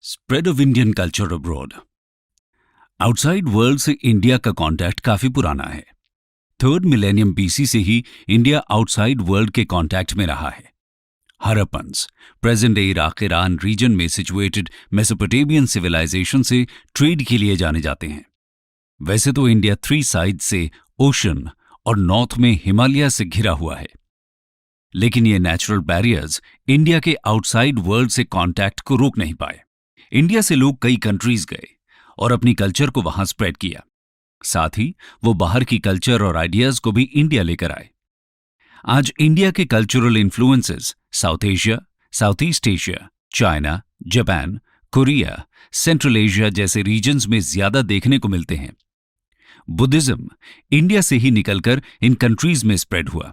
Spread of Indian culture abroad. Outside world से India का contact काफी पुराना है। थर्ड मिलेनियम बीसी से ही इंडिया आउटसाइड वर्ल्ड के कांटेक्ट में रहा है। Harappans present day Iraq Iran region में सिचुएटेड मेसोपोटामियन सिविलाइजेशन से ट्रेड के लिए जाने जाते हैं। वैसे तो इंडिया 3 साइड से ओशन और नॉर्थ में हिमालय से घिरा हुआ है, लेकिन ये नेचुरल बैरियर्स इंडिया के आउटसाइड वर्ल्ड से कांटेक्ट को रोक नहीं पाए। इंडिया से लोग कई कंट्रीज गए और अपनी कल्चर को वहां स्प्रेड किया। साथ ही वो बाहर की कल्चर और आइडियाज को भी इंडिया लेकर आए। आज इंडिया के cultural influences south Asia, South East Asia, China, Japan, Korea, central Asia जैसे रीजन्स में ज्यादा देखने को मिलते हैं। बुद्धिज्म इंडिया से ही निकलकर इन कंट्रीज में स्प्रेड हुआ।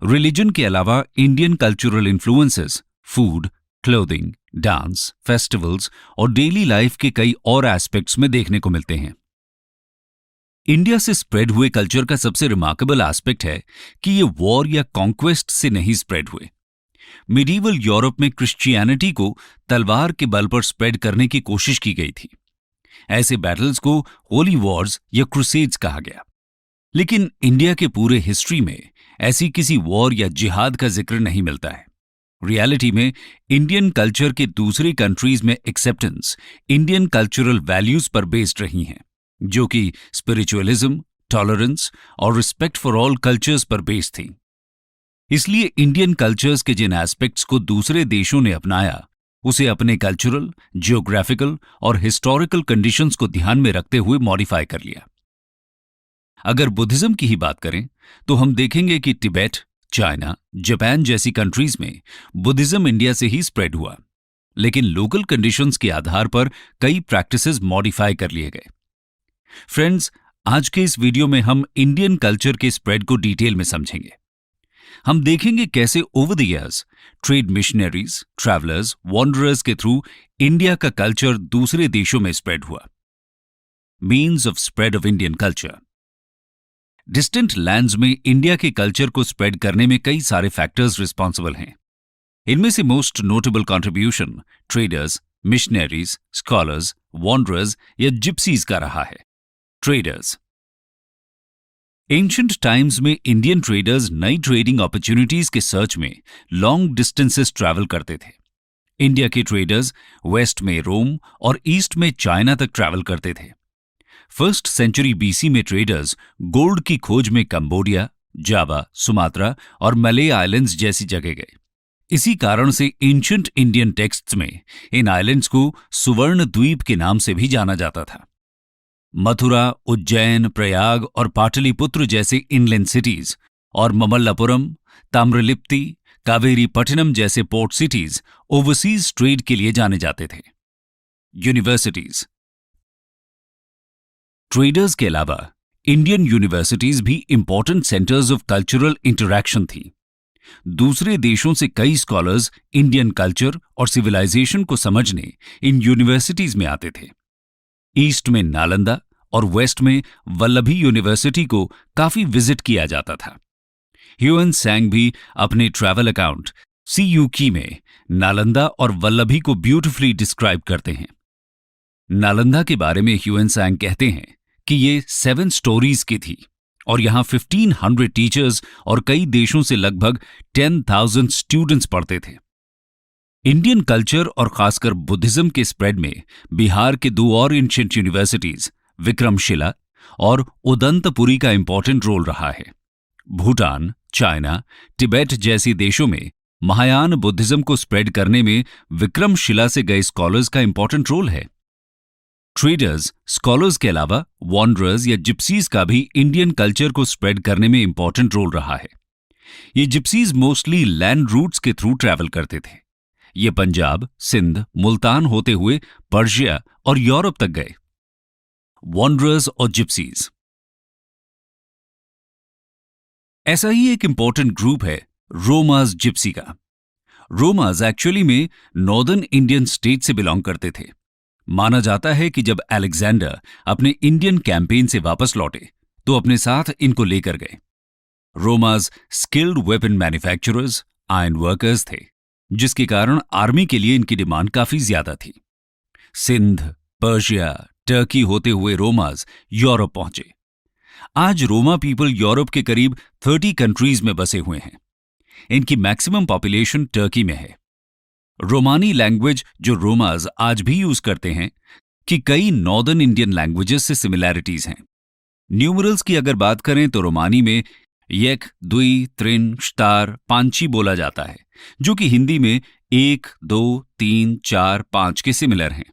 रिलीजन के अलावा Indian cultural influences food, clothing, dance, festivals और डेली लाइफ के कई और एस्पेक्ट्स में देखने को मिलते हैं। इंडिया से स्प्रेड हुए कल्चर का सबसे रिमार्केबल एस्पेक्ट है कि ये वॉर या कॉन्क्वेस्ट से नहीं स्प्रेड हुए। मिडीवल यूरोप में क्रिश्चियनिटी को तलवार के बल पर स्प्रेड करने की कोशिश की गई थी। ऐसे बैटल्स को होली वॉर्स या क्रूसेड्स कहा गया। लेकिन इंडिया के पूरे हिस्ट्री में ऐसी किसी वॉर या जिहाद का जिक्र नहीं मिलता है। रियलिटी में इंडियन कल्चर के दूसरी कंट्रीज में एक्सेप्टेंस इंडियन कल्चरल वैल्यूज पर बेस्ड रही हैं, जो कि स्पिरिचुअलिज्म, टॉलरेंस और रिस्पेक्ट फॉर ऑल कल्चर्स पर बेस्ड थी। इसलिए इंडियन कल्चर्स के जिन एस्पेक्ट्स को दूसरे देशों ने अपनाया, उसे अपने कल्चरल, जियोग्राफिकल और हिस्टोरिकल कंडीशंस को ध्यान में रखते हुए मॉडिफाई कर लिया। अगर बुद्धिज्म की ही बात करें तो हम देखेंगे कि तिब्बत, चाइना, जापान जैसी कंट्रीज में बुद्धिज्म इंडिया से ही स्प्रेड हुआ, लेकिन लोकल कंडीशंस के आधार पर कई प्रैक्टिसेस मॉडिफाई कर लिए गए। फ्रेंड्स, आज के इस वीडियो में हम इंडियन कल्चर के स्प्रेड को डिटेल में समझेंगे। हम देखेंगे कैसे over the years trade missionaries, travellers, wanderers के थ्रू इंडिया का कल्चर दूसरे देशों में स्प्रेड हुआ। Means of spread of Indian culture. Distant lands में इंडिया के कल्चर को स्प्रेड करने में कई सारे फैक्टर्स रिस्पॉन्सिबल हैं। इनमें से most notable contribution traders, missionaries, scholars, wanderers या जिप्सीज का रहा है। ट्रेडर्स। एंशिएंट टाइम्स में इंडियन ट्रेडर्स नई ट्रेडिंग अपॉर्चुनिटीज के सर्च में लॉन्ग डिस्टेंसेस ट्रैवल करते थे। इंडिया के ट्रेडर्स वेस्ट में रोम और ईस्ट में चाइना तक ट्रैवल करते थे। फर्स्ट सेंचुरी बीसी में ट्रेडर्स गोल्ड की खोज में कंबोडिया, जावा, सुमात्रा और मले आइलैंड्स जैसी जगह गए। इसी कारण से एंशिएंट इंडियन टेक्स्ट्स में इन आइलैंड्स को सुवर्ण द्वीप के नाम से भी जाना जाता था। मथुरा, उज्जैन, प्रयाग और पाटलिपुत्र जैसे इनलैंड सिटीज और ममल्लापुरम, ताम्रलिप्ति, कावेरीपट्टनम जैसे पोर्ट सिटीज ओवरसीज ट्रेड के लिए जाने जाते थे। यूनिवर्सिटीज। ट्रेडर्स के अलावा इंडियन यूनिवर्सिटीज भी important centres of cultural interaction थी। दूसरे देशों से कई स्कॉलर्स इंडियन कल्चर और सिविलाइजेशन को समझने इन यूनिवर्सिटीज में आते थे। ईस्ट में नालंदा और वेस्ट में वल्लभी यूनिवर्सिटी को काफी विजिट किया जाता था। ह्यूएन सांग भी अपने ट्रैवल अकाउंट सीयू की में नालंदा और वल्लभी को ब्यूटिफुली डिस्क्राइब करते हैं। नालंदा के बारे में ह्यूएन सांग कहते हैं कि ये 7 स्टोरीज की थी और यहां 1500 टीचर्स और कई देशों से लगभग 10,000 स्टूडेंट्स पढ़ते थे। इंडियन कल्चर और खासकर बुद्धिज्म के स्प्रेड में बिहार के 2 और एंशिएंट यूनिवर्सिटीज विक्रमशिला और उदंतपुरी का इंपॉर्टेंट रोल रहा है। भूटान, चाइना, तिब्बत जैसी देशों में महायान बुद्धिज्म को स्प्रेड करने में विक्रमशिला से गए स्कॉलर्स का इंपॉर्टेंट रोल है। ट्रेडर्स, स्कॉलर्स के अलावा वॉन्डरर्स या जिप्सीज का भी इंडियन कल्चर को स्प्रेड करने में इंपॉर्टेंट रोल रहा है। ये जिप्सीज मोस्टली लैंड रूट्स के थ्रू ट्रैवल करते थे। ये पंजाब, सिंध, मुल्तान होते हुए पर्शिया और यूरोप तक गए। वॉन्डरर्स और जिप्सीज। ऐसा ही एक इंपॉर्टेंट ग्रुप है रोमाज जिप्सी का। रोमाज एक्चुअली में नॉर्दर्न इंडियन स्टेट से बिलोंग करते थे। माना जाता है कि जब अलेक्जेंडर अपने इंडियन कैंपेन से वापस लौटे तो अपने साथ इनको लेकर गए। Romas skilled weapon manufacturers, iron workers थे, जिसके कारण आर्मी के लिए इनकी डिमांड काफी ज्यादा थी। सिंध, पर्शिया, टर्की होते हुए रोमाज यूरोप पहुंचे। आज रोमा पीपल यूरोप के करीब 30 कंट्रीज में बसे हुए हैं। इनकी मैक्सिमम पॉपुलेशन टर्की में है। रोमानी लैंग्वेज जो रोमाज आज भी यूज करते हैं कि कई नॉर्दर्न इंडियन लैंग्वेजेस से सिमिलैरिटीज हैं। न्यूमरल्स की अगर बात करें तो रोमानी में यक, द्वि, त्रिन, श्तार, पांची बोला जाता है, जो कि हिंदी में 1, 2, 3, 4, 5 के सिमिलर हैं।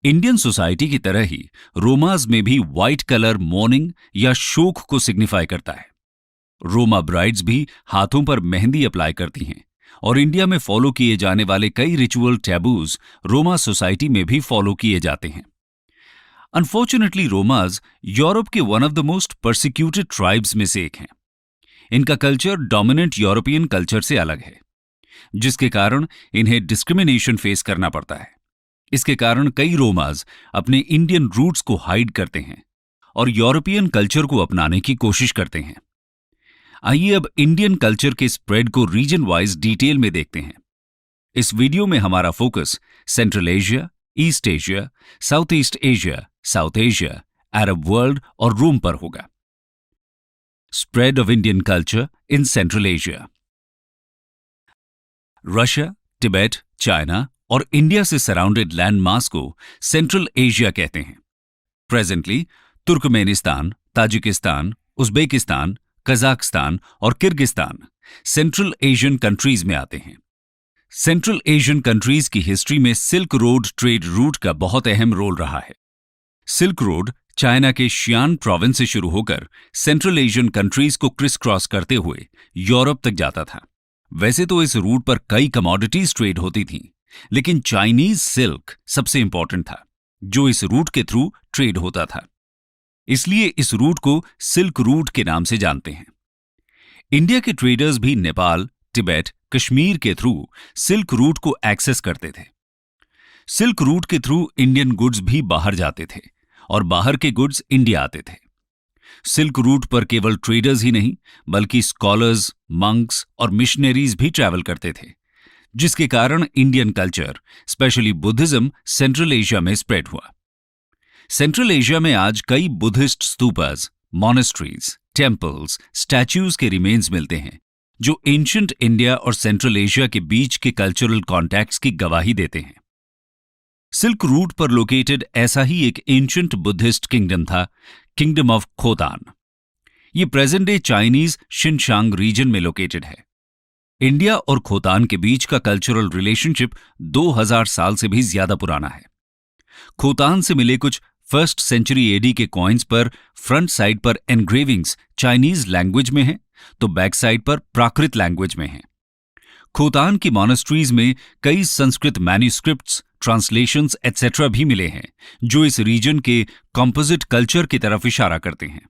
इंडियन सोसाइटी की तरह ही रोमाज में भी व्हाइट कलर मॉर्निंग या शोक को सिग्निफाई करता है। रोमा ब्राइड्स भी हाथों पर मेहंदी अप्लाई करती हैं और इंडिया में फॉलो किए जाने वाले कई रिचुअल टैबूज रोमा सोसाइटी में भी फॉलो किए जाते हैं। अनफॉर्चुनेटली रोमाज यूरोप के one of the most persecuted tribes में से एक हैं। इनका कल्चर डोमिनेंट यूरोपियन कल्चर से अलग है, जिसके कारण इन्हें डिस्क्रिमिनेशन फेस करना पड़ता है। इसके कारण कई रोमाज अपने इंडियन रूट्स को हाइड करते हैं और यूरोपियन कल्चर को अपनाने की कोशिश करते हैं। आइए अब इंडियन कल्चर के स्प्रेड को रीजन वाइज डिटेल में देखते हैं। इस वीडियो में हमारा focus central Asia, east Asia, South East Asia, south Asia, अरब वर्ल्ड और रोम पर होगा। Spread of Indian culture in central Asia. Russia, Tibet, China और इंडिया से सराउंडेड लैंड मास को सेंट्रल एशिया कहते हैं। Presently Turkmenistan, Tajikistan, Uzbekistan, Kazakhstan और Kyrgyzstan central Asian countries में आते हैं। सेंट्रल एशियन कंट्रीज की हिस्ट्री में सिल्क रोड ट्रेड रूट का बहुत अहम रोल रहा है। सिल्क रोड चाइना के शियान प्रोविंस से शुरू होकर सेंट्रल एशियन कंट्रीज को क्रिस क्रॉस करते हुए यूरोप तक जाता था। वैसे तो इस रूट पर कई कमोडिटीज ट्रेड होती थीं, लेकिन चाइनीज सिल्क सबसे इंपॉर्टेंट था, जो इस रूट के थ्रू ट्रेड होता था। इसलिए इस रूट को सिल्क रूट के नाम से जानते हैं। इंडिया के ट्रेडर्स भी नेपाल, तिब्बत, कश्मीर के थ्रू सिल्क रूट को एक्सेस करते थे। सिल्क रूट के थ्रू इंडियन गुड्स भी बाहर जाते थे और बाहर के गुड्स इंडिया आते थे। सिल्क रूट पर केवल ट्रेडर्स ही नहीं, बल्कि स्कॉलर्स, मंक्स और मिशनरीज भी ट्रैवल करते थे, जिसके कारण Indian culture, specially Buddhism, central Asia में स्प्रेड हुआ। सेंट्रल एशिया में आज कई Buddhist stupas, monasteries, temples, statues के रिमेन्स मिलते हैं, जो एंशिएंट इंडिया और सेंट्रल एशिया के बीच के कल्चरल कॉन्टैक्ट्स की गवाही देते हैं। सिल्क रूट पर लोकेटेड ऐसा ही एक एंशिएंट बुद्धिस्ट किंगडम था, किंगडम ऑफ खोतान। ये प्रेजेंट डे चाइनीज शिनशांग रीजन में लोकेटेड है। इंडिया और खोतान के बीच का कल्चरल रिलेशनशिप 2000 साल से भी ज्यादा पुराना है। खोतान से मिले कुछ 1st सेंचुरी एडी के कॉइन्स पर फ्रंट साइड पर एनग्रेविंग्स चाइनीज लैंग्वेज में हैं, तो बैक साइड पर प्राकृत लैंग्वेज में हैं। खोतान की मॉनेस्ट्रीज में कई संस्कृत मैन्युस्क्रिप्ट्स, ट्रांसलेशंस एटसेट्रा भी मिले हैं, जो इस रीजन के कॉम्पोजिट कल्चर की तरफ इशारा करते हैं।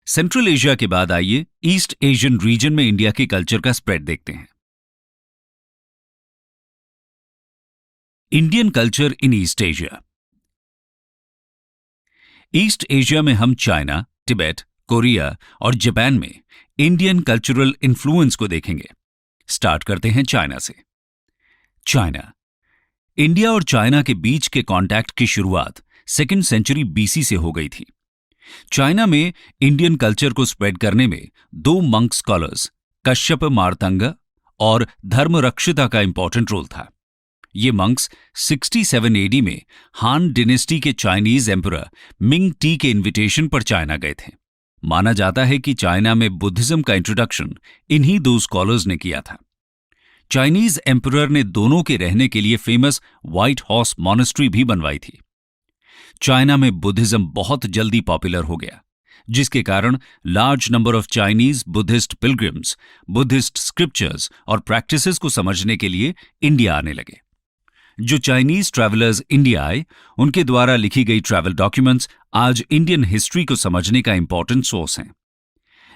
सेंट्रल एशिया के बाद आइए ईस्ट एशियन रीजन में इंडिया के कल्चर का स्प्रेड देखते हैं। Indian culture in east Asia. East Asia में हम चाइना, तिब्बत, कोरिया और जापान में इंडियन कल्चरल इन्फ्लुएंस को देखेंगे। स्टार्ट करते हैं चाइना से। चाइना। इंडिया और चाइना के बीच के कांटेक्ट की शुरुआत 2nd सेंचुरी बीसी से हो गई थी। चाइना में इंडियन कल्चर को स्प्रेड करने में 2 मंक स्कॉलर्स, कश्यप मार्तंगा और धर्मरक्षिता का इंपॉर्टेंट रोल था। ये मंक्स 67 एडी में हान डिनेस्टी के चाइनीज एम्परर मिंग टी के इनविटेशन पर चाइना गए थे। माना जाता है कि चाइना में बुद्धिज्म का इंट्रोडक्शन इन्हीं 2 स्कॉलर्स ने किया था। चाइनीज एम्परर ने दोनों के रहने के लिए फेमस व्हाइट हॉर्स मॉनेस्ट्री भी बनवाई थी। चाइना में बुद्धिज्म बहुत जल्दी पॉपुलर हो गया, जिसके कारण large number of Chinese Buddhist pilgrims Buddhist scriptures और प्रैक्टिसेस को समझने के लिए इंडिया आने लगे। जो चाइनीज ट्रैवलर्स इंडिया आए, उनके द्वारा लिखी गई ट्रैवल डॉक्यूमेंट्स आज इंडियन हिस्ट्री को समझने का इंपॉर्टेंट सोर्स हैं।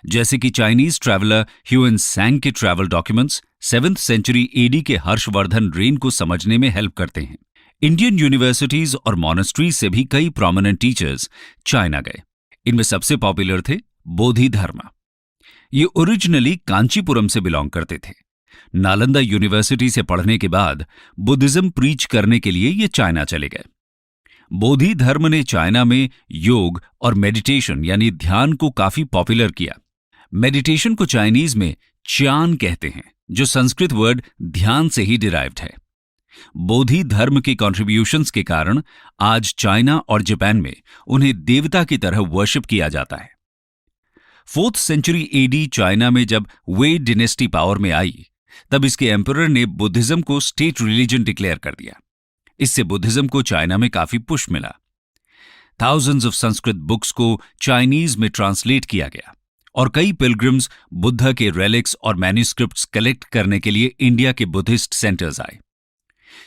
जैसे कि चाइनीज ट्रैवलर ह्यूएन सैंग के travel documents 7th century AD के हर्षवर्धन रेन को समझने में हेल्प करते हैं। इंडियन यूनिवर्सिटीज और मॉनेस्ट्रीज से भी कई प्रोमिनेंट टीचर्स चाइना गए। इनमें सबसे पॉपुलर थे बोधि धर्मा। ये ओरिजिनली कांचीपुरम से बिलोंग करते थे, नालंदा यूनिवर्सिटी से पढ़ने के बाद बुद्धिज्म प्रीच करने के लिए ये चाइना चले गए। बोधि धर्म ने चाइना में योग और मेडिटेशन यानी ध्यान को काफी पॉपुलर किया। मेडिटेशन को चाइनीज में च्यान कहते हैं, जो संस्कृत वर्ड ध्यान से ही डिराइव्ड है। बोधि धर्म के कॉन्ट्रीब्यूशंस के कारण आज चाइना और जापान में उन्हें देवता की तरह वर्शिप किया जाता है। 4th सेंचुरी एडी चाइना में जब वे डिनेस्टी पावर में आई, तब इसके एम्परर ने बुद्धिज्म को स्टेट रिलीजन डिक्लेयर कर दिया। इससे बुद्धिज्म को चाइना में काफी पुश मिला। थाउजेंड्स ऑफ संस्कृत बुक्स को चाइनीज में ट्रांसलेट किया गया और कई पिलग्रिम्स बुद्धा के रेलिक्स और मैन्युस्क्रिप्ट्स कलेक्ट करने के लिए इंडिया के बुद्धिस्ट सेंटर्स आए।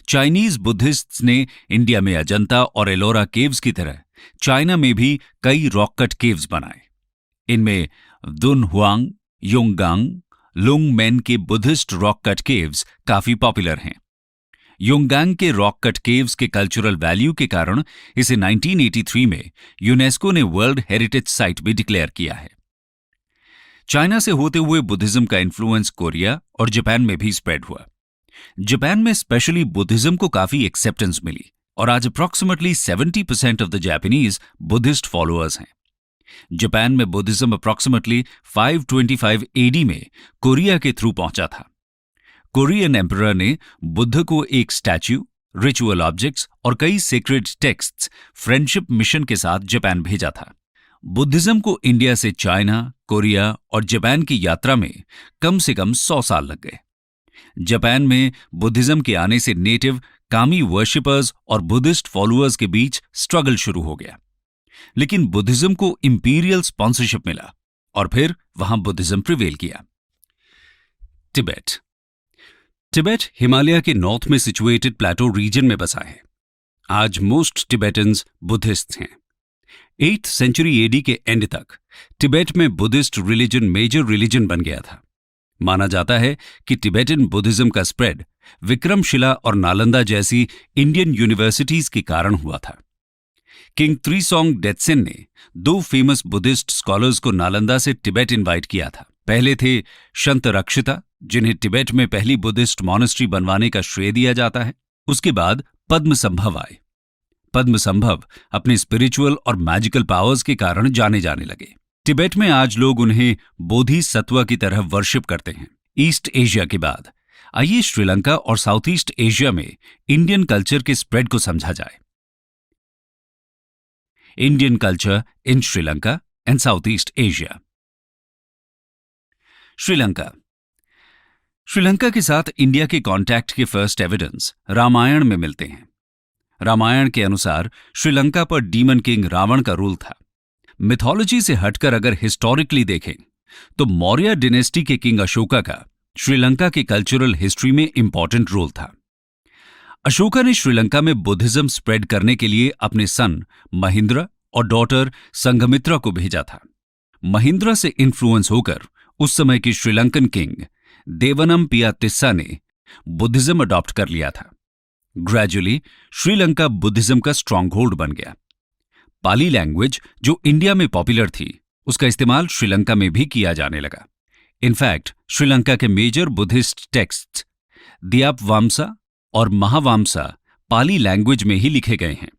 चाइनीज बुद्धिस्ट्स ने इंडिया में अजंता और एलोरा केव्स की तरह चाइना में भी कई रॉक कट केव्स बनाए। इनमें दुनहुआंग, योंगगांग, लुंगमेन के बुद्धिस्ट रॉक कट केव्स काफी पॉपुलर हैं। योंगगांग के रॉक कट केव्स के कल्चरल वैल्यू के कारण इसे 1983 में यूनेस्को ने वर्ल्ड हेरिटेज साइट भी डिक्लेयर किया है। चाइना से होते हुए बुद्धिज्म का इन्फ्लुएंस कोरिया और जापान में भी स्प्रेड हुआ। जापान में स्पेशली बुद्धिज्म को काफी एक्सेप्टेंस मिली और आज approximately 70% of the Japanese Buddhist followers हैं। जापान में बुद्धिज्म अप्रॉक्सिमेटली 525 एडी में कोरिया के थ्रू पहुंचा था। कोरियन एम्परर ने बुद्ध को एक स्टैच्यू, रिचुअल ऑब्जेक्ट्स और कई सीक्रेट टेक्स्ट्स फ्रेंडशिप मिशन के साथ जापान भेजा था। बुद्धिज्म को इंडिया से चाइना, कोरिया और जापान की यात्रा में कम से कम 100 साल लग गए। जापान में बुद्धिज्म के आने से नेटिव कामी वर्शिपर्स और बुद्धिस्ट फॉलोअर्स के बीच स्ट्रगल शुरू हो गया, लेकिन बुद्धिज्म को इंपीरियल स्पॉन्सरशिप मिला और फिर वहां बुद्धिज्म प्रिवेल किया। तिब्बत तिब्बत हिमालय के नॉर्थ में सिचुएटेड प्लेटो रीजन में बसा है। आज मोस्ट टिबेटन्स बुद्धिस्ट हैं। 8th सेंचुरी एडी के एंड तक तिब्बत में बुद्धिस्ट रिलीजन मेजर रिलीजन बन गया था। माना जाता है कि टिबेटन बुद्धिज्म का स्प्रेड विक्रमशिला और नालंदा जैसी इंडियन यूनिवर्सिटीज के कारण हुआ था। किंग त्रिसोंग डेत्सेन ने 2 फेमस बुद्धिस्ट स्कॉलर्स को नालंदा से तिब्बत इनवाइट किया था। पहले थे शंतरक्षिता, जिन्हें तिब्बत में पहली बुद्धिस्ट मॉनेस्ट्री बनवाने का श्रेय दिया जाता है। उसके बाद पद्मसंभव आए। पद्मसंभव अपने स्पिरिचुअल और मैजिकल पावर्स के कारण जाने जाने लगे। तिब्बत में आज लोग उन्हें बोधिसत्व की तरह वर्शिप करते हैं। ईस्ट एशिया के बाद आइए श्रीलंका और साउथ ईस्ट एशिया में इंडियन कल्चर के स्प्रेड को समझा जाए। Indian culture in Sri Lanka and south East Asia. Sri Lanka Sri Lanka के साथ इंडिया के कांटेक्ट के फर्स्ट एविडेंस रामायण में मिलते हैं। रामायण के अनुसार श्रीलंका पर डीमन किंग रावण का रूल था। मिथोलॉजी से हटकर अगर हिस्टोरिकली देखें तो मौर्य डिनेस्टी के किंग अशोका का श्रीलंका के कल्चरल हिस्ट्री में इंपॉर्टेंट रोल था। अशोका ने श्रीलंका में बुद्धिज्म स्प्रेड करने के लिए अपने सन महिंद्र और डॉटर संघमित्रा को भेजा था। महिंद्रा से इन्फ्लुएंस होकर उस समय की श्रीलंकन किंग देवनमपिया तिस्सा ने बुद्धिज्म अडॉप्ट कर लिया था। ग्रेजुअली श्रीलंका बुद्धिज्म का स्ट्रॉन्ग होल्ड बन गया। पाली लैंग्वेज जो इंडिया में पॉपुलर थी, उसका इस्तेमाल श्रीलंका में भी किया जाने लगा। इनफैक्ट श्रीलंका के मेजर बुद्धिस्ट टेक्स्ट्स दियापवाम्सा और महावाम्सा पाली लैंग्वेज में ही लिखे गए हैं।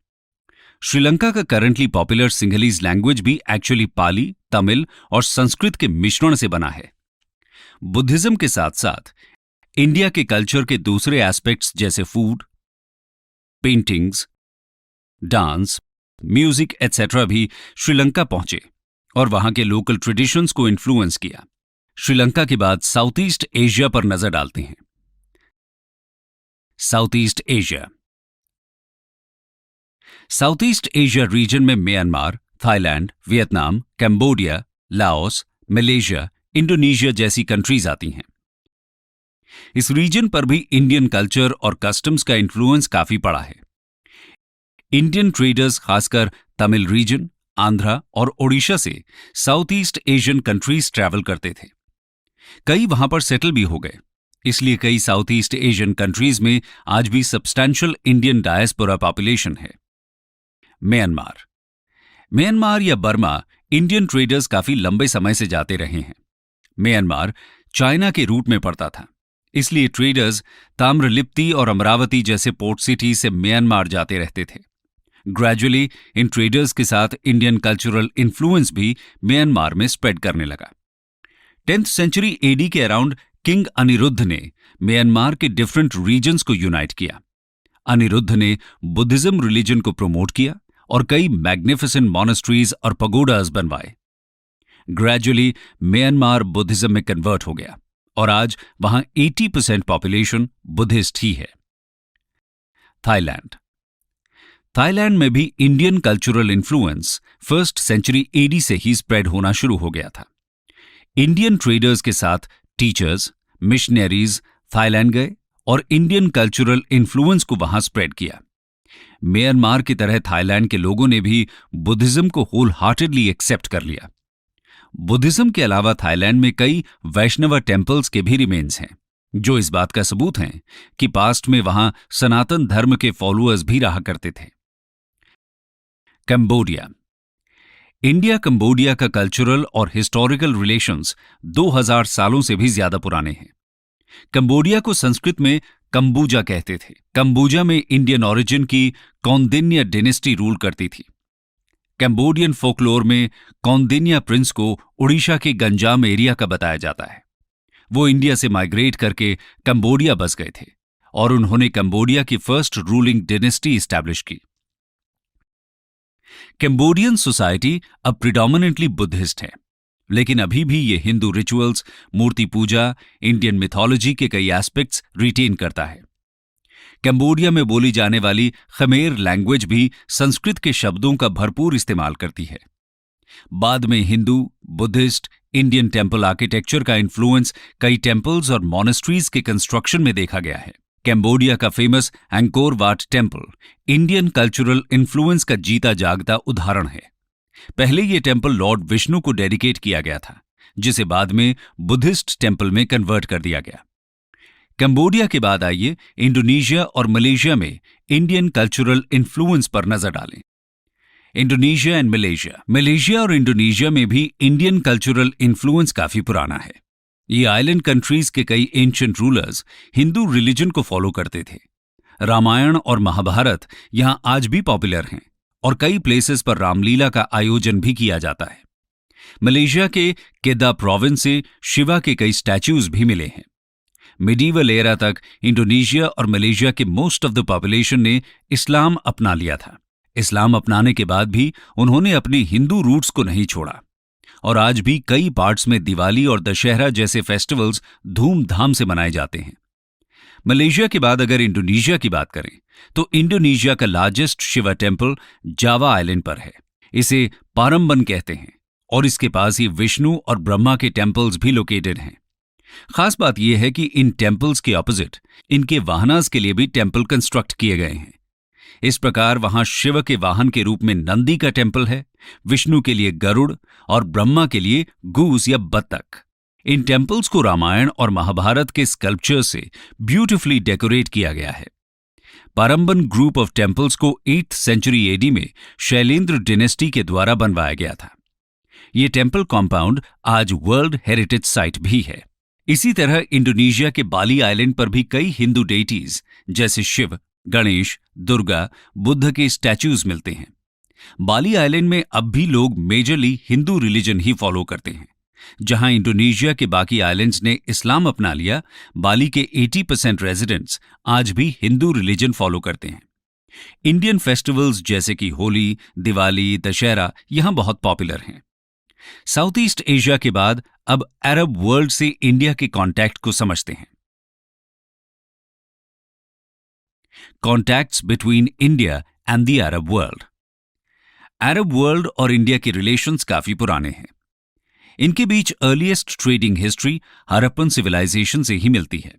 श्रीलंका का करंटली पॉपुलर सिंहलीज लैंग्वेज भी एक्चुअली पाली, तमिल और संस्कृत के मिश्रण से बना है। बुद्धिज्म के साथ साथ इंडिया के कल्चर के दूसरे एस्पेक्ट्स जैसे food, paintings, dance, music etcetera भी श्रीलंका पहुंचे और वहां के लोकल ट्रेडिशंस को इन्फ्लुएंस किया। श्रीलंका के बाद साउथ ईस्ट एशिया पर नजर डालते हैं। South East Asia South East Asia region में Myanmar, Thailand, Vietnam, Cambodia, Laos, Malaysia, Indonesia जैसी कंट्रीज आती हैं। इस रीजन पर भी इंडियन कल्चर और कस्टम्स का इन्फ्लुएंस काफी पड़ा है। इंडियन ट्रेडर्स खासकर तमिल रीजन, आंध्रा और ओडिशा से south east Asian countries travel करते थे। कई वहां पर सेटल भी हो गए, इसलिए कई साउथ ईस्ट एशियन कंट्रीज में आज भी सब्सटैंशियल इंडियन डायस्पोरा पॉपुलेशन है। म्यांमार या बर्मा इंडियन ट्रेडर्स काफी लंबे समय से जाते रहे हैं। म्यांमार चाइना के रूट में पड़ता था, इसलिए ट्रेडर्स ताम्रलिप्ति और अमरावती जैसे पोर्ट सिटी से म्यांमार जाते रहते थे। ग्रेजुअली इन ट्रेडर्स के साथ इंडियन कल्चरल इन्फ्लुएंस भी म्यांमार में स्प्रेड करने लगा। 10th सेंचुरी एडी के अराउंड किंग अनिरुद्ध ने म्यांमार के डिफरेंट रीजन्स को यूनाइट किया। अनिरुद्ध ने बुद्धिज्म रिलीजन को प्रमोट किया और कई मैग्निफिसेंट मॉनेस्ट्रीज और पगोडास बनवाए। ग्रेजुअली म्यांमार बुद्धिज्म में कन्वर्ट हो गया और आज वहां 80% पॉपुलेशन बुद्धिस्ट ही है। थाईलैंड में भी Indian cultural influence 1st century AD से ही स्प्रेड होना शुरू हो गया था। इंडियन ट्रेडर्स के साथ टीचर्स, मिशनरीज थाईलैंड गए और इंडियन कल्चरल इन्फ्लुएंस को वहां स्प्रेड किया। म्यांमार की तरह थाईलैंड के लोगों ने भी बुद्धिज्म को होल हार्टेडली एक्सेप्ट कर लिया। बुद्धिज्म के अलावा थाईलैंड में कई वैष्णव टेम्पल्स के भी रिमेन्स हैं, जो इस बात का सबूत हैं कि पास्ट में वहां सनातन धर्म के फॉलोअर्स भी रहा करते थे। कंबोडिया। इंडिया कंबोडिया का कल्चरल और हिस्टोरिकल रिलेशंस 2000 सालों से भी ज्यादा पुराने हैं। कंबोडिया को संस्कृत में कंबूजा कहते थे। कंबूजा में इंडियन ओरिजिन की कौंडिन्य डायनेस्टी रूल करती थी। कंबोडियन फोकलोर में कौंडिन्य प्रिंस को उड़ीसा के गंजाम एरिया का बताया जाता है। वो इंडिया से माइग्रेट करके कंबोडिया बस गए थे और उन्होंने कंबोडिया की फर्स्ट रूलिंग डायनेस्टी एस्टैब्लिश की। कंबोडियन सोसाइटी अब प्रिडोमिनेंटली बुद्धिस्ट है, लेकिन अभी भी ये हिंदू रिचुअल्स, मूर्ति पूजा, इंडियन मिथोलॉजी के कई एस्पेक्ट्स रिटेन करता है। कंबोडिया में बोली जाने वाली खमेर लैंग्वेज भी संस्कृत के शब्दों का भरपूर इस्तेमाल करती है। बाद में Hindu, Buddhist, Indian temple architecture का इन्फ्लुएंस कई टेम्पल्स और मॉनेस्ट्रीज के कंस्ट्रक्शन में देखा गया है। कंबोडिया का फेमस एंकोर वाट टेम्पल इंडियन कल्चरल इन्फ्लुएंस का जीता जागता उदाहरण है। पहले यह टेम्पल लॉर्ड विष्णु को डेडिकेट किया गया था, जिसे बाद में बुद्धिस्ट टेम्पल में कन्वर्ट कर दिया गया। कंबोडिया के बाद आइए इंडोनेशिया और मलेशिया में इंडियन कल्चरल इन्फ्लुएंस पर नजर डालें। Indonesia and Malaysia. मलेशिया और इंडोनेशिया में भी इंडियन कल्चरल इन्फ्लुएंस काफी पुराना है। ये आइलैंड कंट्रीज के कई एंशिएंट रूलर्स हिंदू रिलीजन को फॉलो करते थे। रामायण और महाभारत यहां आज भी पॉपुलर हैं और कई प्लेसेस पर रामलीला का आयोजन भी किया जाता है। मलेशिया के केदा प्रोविंस से शिवा के कई स्टैच्यूज भी मिले हैं। मिडीवल एरा तक इंडोनेशिया और मलेशिया के मोस्ट ऑफ द पॉपुलेशन ने इस्लाम अपना लिया था। इस्लाम अपनाने के बाद भी उन्होंने अपने हिंदू रूट्स को नहीं छोड़ा और आज भी कई पार्ट्स में दिवाली और दशहरा जैसे फेस्टिवल्स धूमधाम से मनाए जाते हैं। मलेशिया के बाद अगर इंडोनेशिया की बात करें तो इंडोनेशिया का largest Shiva temple Java island पर है। इसे पारम्बन कहते हैं और इसके पास ही विष्णु और ब्रह्मा के टेम्पल्स भी लोकेटेड हैं। खास बात यह है कि इन टेम्पल्स के ऑपोजिट इनके वाहनास के लिए भी टेम्पल कंस्ट्रक्ट किए गए हैं। इस प्रकार वहां शिव के वाहन के रूप में नंदी का टेम्पल है, विष्णु के लिए गरुड़ और ब्रह्मा के लिए गूस या बत्तख। इन टेम्पल्स को रामायण और महाभारत के स्कल्पचर से ब्यूटिफुली डेकोरेट किया गया है। पारम्बन ग्रुप ऑफ टेम्पल्स को 8th सेंचुरी एडी में शैलेंद्र डायनेस्टी के द्वारा बनवाया गया था। ये टेम्पल कॉम्पाउंड आज वर्ल्ड हेरिटेज साइट भी है। इसी तरह इंडोनेशिया के बाली आइलैंड पर भी कई हिंदू डेटीज जैसे शिव, गणेश, दुर्गा, बुद्ध के स्टैच्यूज मिलते हैं। बाली आइलैंड में अब भी लोग मेजरली हिंदू रिलीजन ही फॉलो करते हैं। जहां इंडोनेशिया के बाकी आइलैंड्स ने इस्लाम अपना लिया, बाली के 80% रेजिडेंट्स आज भी हिंदू रिलीजन फॉलो करते हैं। इंडियन फेस्टिवल्स जैसे कि होली, दिवाली, दशहरा यहां बहुत पॉपुलर हैं। साउथ ईस्ट एशिया के बाद अब अरब वर्ल्ड से इंडिया के कॉन्टैक्ट को समझते हैं। Contacts between India and the Arab world. Arab world और इंडिया के रिलेशंस काफी पुराने हैं। इनके बीच earliest trading history Harappan civilisation से ही मिलती है।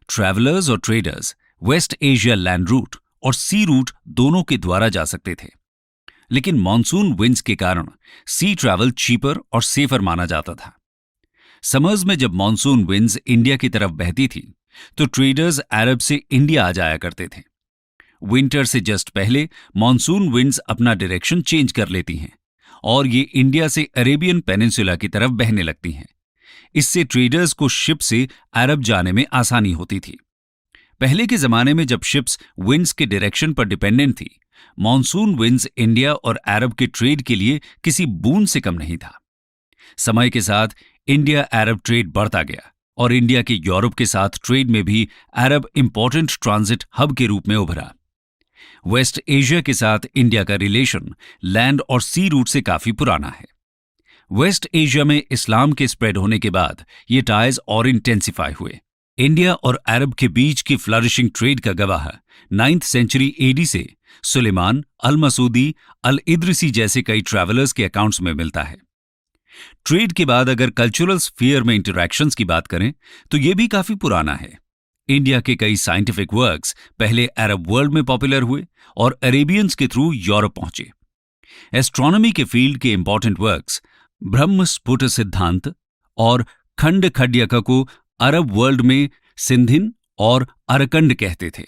ट्रैवलर्स और traders West Asia land route और सी रूट दोनों के द्वारा जा सकते थे, लेकिन मॉनसून विंड्स के कारण सी ट्रैवल चीपर और सेफर माना जाता था। समर्स में जब मॉनसून विंड्स इंडिया की तरफ बहती थी तो ट्रेडर्स अरब से इंडिया आ जाया करते थे। विंटर से जस्ट पहले मॉनसून विंड्स अपना डायरेक्शन चेंज कर लेती हैं और ये इंडिया से अरेबियन पेनिनसुला की तरफ बहने लगती हैं। इससे ट्रेडर्स को शिप से अरब जाने में आसानी होती थी। पहले के जमाने में जब शिप्स विंड्स के डायरेक्शन पर डिपेंडेंट थी, मॉनसून विंड्स इंडिया और अरब के ट्रेड के लिए किसी बूंद से कम नहीं था। समय के साथ इंडिया अरब ट्रेड बढ़ता गया और इंडिया के यूरोप के साथ ट्रेड में भी अरब इंपॉर्टेंट ट्रांजिट हब के रूप में उभरा। वेस्ट एशिया के साथ इंडिया का रिलेशन लैंड और सी रूट से काफी पुराना है। वेस्ट एशिया में इस्लाम के स्प्रेड होने के बाद ये टाइज और इंटेंसिफाई हुए। इंडिया और अरब के बीच की फ्लरिशिंग ट्रेड का गवाह 9th सेंचुरी एडी से सुलेमान, अल मसूदी, अल इद्रिसी जैसे कई ट्रैवलर्स के अकाउंट्स में मिलता है। ट्रेड के बाद अगर कल्चरल स्फीयर में इंटरैक्शंस की बात करें तो ये भी काफी पुराना है। इंडिया के कई साइंटिफिक वर्क्स पहले अरब वर्ल्ड में पॉपुलर हुए और अरेबियंस के थ्रू यूरोप पहुंचे। एस्ट्रोनॉमी के फील्ड के इंपॉर्टेंट वर्क्स ब्रह्म स्फुट सिद्धांत और खंड खड्यक को अरब वर्ल्ड में सिंधिन और अरकंड कहते थे।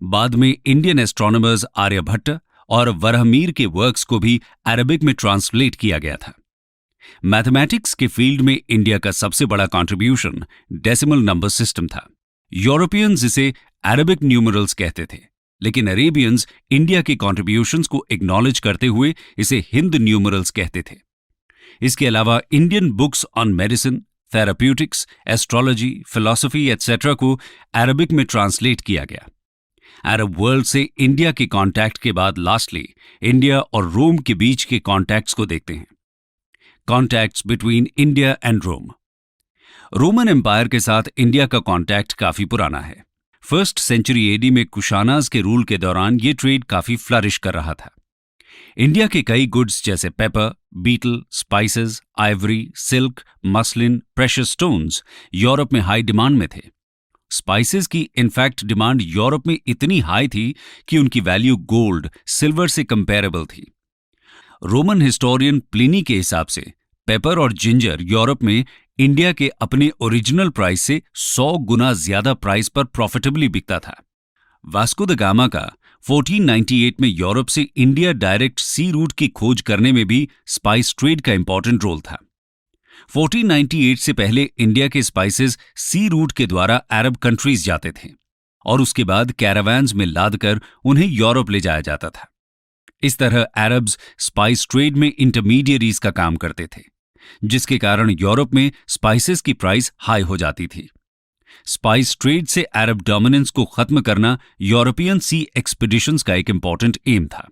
बाद में इंडियन एस्ट्रोनॉमर्स आर्यभट्ट और वरहमीर के वर्क्स को भी अरबिक में ट्रांसलेट किया गया था। मैथमेटिक्स के फील्ड में इंडिया का सबसे बड़ा कंट्रीब्यूशन डेसिमल नंबर सिस्टम था। यूरोपियंस इसे अरबिक न्यूमरल्स कहते थे, लेकिन अरेबियंस इंडिया के कंट्रीब्यूशंस को एक्नॉलेज करते हुए इसे हिंद न्यूमरल्स कहते थे। इसके अलावा Indian books on medicine, therapeutics, astrology, philosophy etcetera को अरबिक में ट्रांसलेट किया गया। अरब वर्ल्ड से इंडिया के कांटेक्ट के बाद लास्टली इंडिया और रोम के बीच के कांटेक्ट्स को देखते हैं। Contacts between India and Rome. Roman empire के साथ इंडिया का कॉन्टैक्ट काफी पुराना है। 1st सेंचुरी एडी में कुशानाज के रूल के दौरान ये ट्रेड काफी फ्लरिश कर रहा था। इंडिया के कई गुड्स जैसे pepper, betel, spices, ivory, silk, muslin, precious stones Europe में हाई डिमांड में थे। स्पाइसेस की इनफैक्ट डिमांड यूरोप में इतनी हाई थी कि उनकी वैल्यू गोल्ड, सिल्वर से कंपेरेबल थी। रोमन हिस्टोरियन प्लिनी के हिसाब से पेपर और जिंजर यूरोप में इंडिया के अपने ओरिजिनल प्राइस से 100 गुना ज्यादा प्राइस पर प्रॉफिटेबली बिकता था। वास्को द गामा का 1498 में यूरोप से इंडिया डायरेक्ट सी रूट की खोज करने में भी स्पाइस ट्रेड का इंपॉर्टेंट रोल था। 1498 से पहले इंडिया के स्पाइसेस सी रूट के द्वारा अरब कंट्रीज जाते थे और उसके बाद कैरावान्स में लादकर उन्हें यूरोप ले जाया जाता था। इस तरह अरब्स स्पाइस ट्रेड में इंटरमीडियरीज का काम करते थे, जिसके कारण यूरोप में स्पाइसेस की प्राइस हाई हो जाती थी। स्पाइस ट्रेड से अरब डोमिनेंस को खत्म करना यूरोपियन सी एक्सपीडिशंस का एक इंपॉर्टेंट एम था।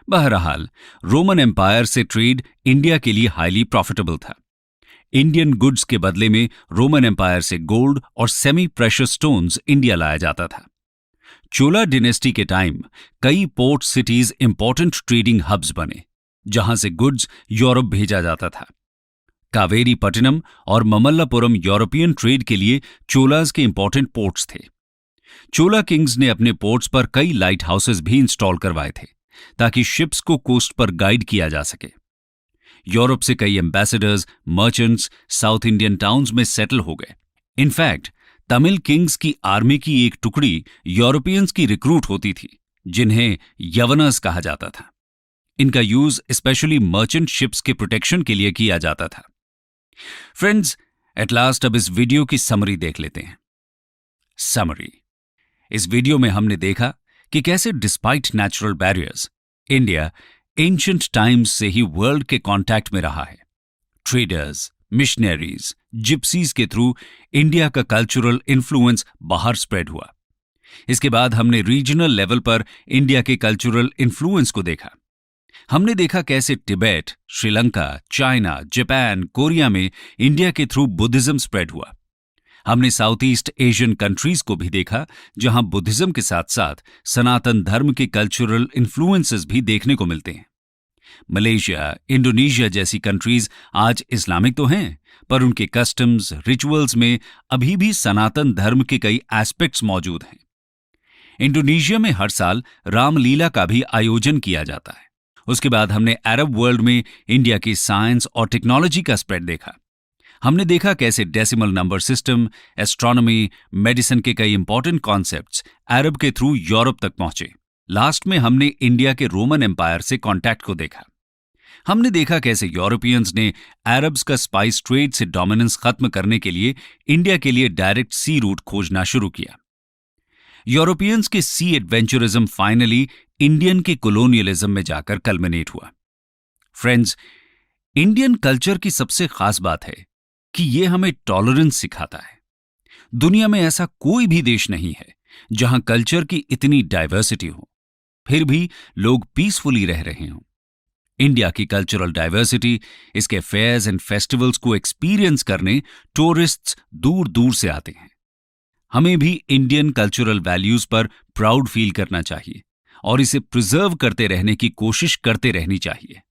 बहरहाल रोमन एम्पायर से ट्रेड इंडिया के लिए हाईली प्रॉफिटेबल था। इंडियन गुड्स के बदले में रोमन एम्पायर से गोल्ड और सेमी प्रेशियस स्टोन्स इंडिया लाया जाता था। चोला डिनेस्टी के टाइम कई port cities important trading hubs बने, जहां से गुड्स यूरोप भेजा जाता था। कावेरी पट्टिनम और ममल्लापुरम यूरोपियन ट्रेड के लिए चोलाज के इंपॉर्टेंट पोर्ट्स थे। चोला किंग्स ने अपने पोर्ट्स पर कई लाइट हाउसेस भी इंस्टॉल करवाए थे ताकि शिप्स को कोस्ट पर गाइड किया जा सके। यूरोप से कई ambassadors, merchants south Indian towns में सेटल हो गए। इनफैक्ट तमिल किंग्स की आर्मी की एक टुकड़ी यूरोपियंस की रिक्रूट होती थी, जिन्हें यवनर्स कहा जाता था। इनका यूज स्पेशली मर्चेंट शिप्स के प्रोटेक्शन के लिए किया जाता था। फ्रेंड्स, एट लास्ट अब इस वीडियो की समरी देख लेते हैं। समरी। इस वीडियो में हमने देखा कि कैसे despite natural barriers India ancient times से ही वर्ल्ड के कांटेक्ट में रहा है। ट्रेडर्स, मिशनरीज, जिप्सीज के थ्रू इंडिया का कल्चरल इन्फ्लुएंस बाहर स्प्रेड हुआ। इसके बाद हमने रीजनल लेवल पर इंडिया के कल्चरल इन्फ्लुएंस को देखा। हमने देखा कैसे Tibet, Sri Lanka, China, Japan, Korea में इंडिया के थ्रू बुद्धिज्म स्प्रेड हुआ। हमने साउथ ईस्ट एशियन कंट्रीज को भी देखा, जहां बुद्धिज्म के साथ साथ सनातन धर्म के कल्चरल इन्फ्लुएंसेस भी देखने को मिलते हैं। मलेशिया, इंडोनेशिया जैसी कंट्रीज आज इस्लामिक तो हैं, पर उनके कस्टम्स, रिचुअल्स में अभी भी सनातन धर्म के कई एस्पेक्ट्स मौजूद हैं। इंडोनेशिया में हर साल रामलीला का भी आयोजन किया जाता है। उसके बाद हमने अरब वर्ल्ड में इंडिया की साइंस और टेक्नोलॉजी का स्प्रेड देखा। हमने देखा कैसे decimal number system, astronomy, medicine के कई इंपॉर्टेंट कॉन्सेप्ट्स अरब के थ्रू यूरोप तक पहुंचे। लास्ट में हमने इंडिया के रोमन एम्पायर से कॉन्टैक्ट को देखा। हमने देखा कैसे यूरोपियंस ने अरब्स का स्पाइस ट्रेड से डोमिनेंस खत्म करने के लिए इंडिया के लिए डायरेक्ट सी रूट खोजना शुरू किया। यूरोपियंस के सी एडवेंचरिज्म फाइनली इंडियन के कोलोनियलिज्म में जाकर कल्मिनेट हुआ। फ्रेंड्स, इंडियन कल्चर की सबसे खास बात है कि यह हमें टॉलरेंस सिखाता है। दुनिया में ऐसा कोई भी देश नहीं है जहां कल्चर की इतनी डाइवर्सिटी हो, फिर भी लोग पीसफुली रह रहे हों। इंडिया की कल्चरल डाइवर्सिटी, इसके फेयर्स एंड फेस्टिवल्स को एक्सपीरियंस करने टूरिस्ट्स दूर दूर से आते हैं। हमें भी इंडियन कल्चरल वैल्यूज पर प्राउड फील करना चाहिए और इसे प्रिजर्व करते रहने की कोशिश करते रहनी चाहिए।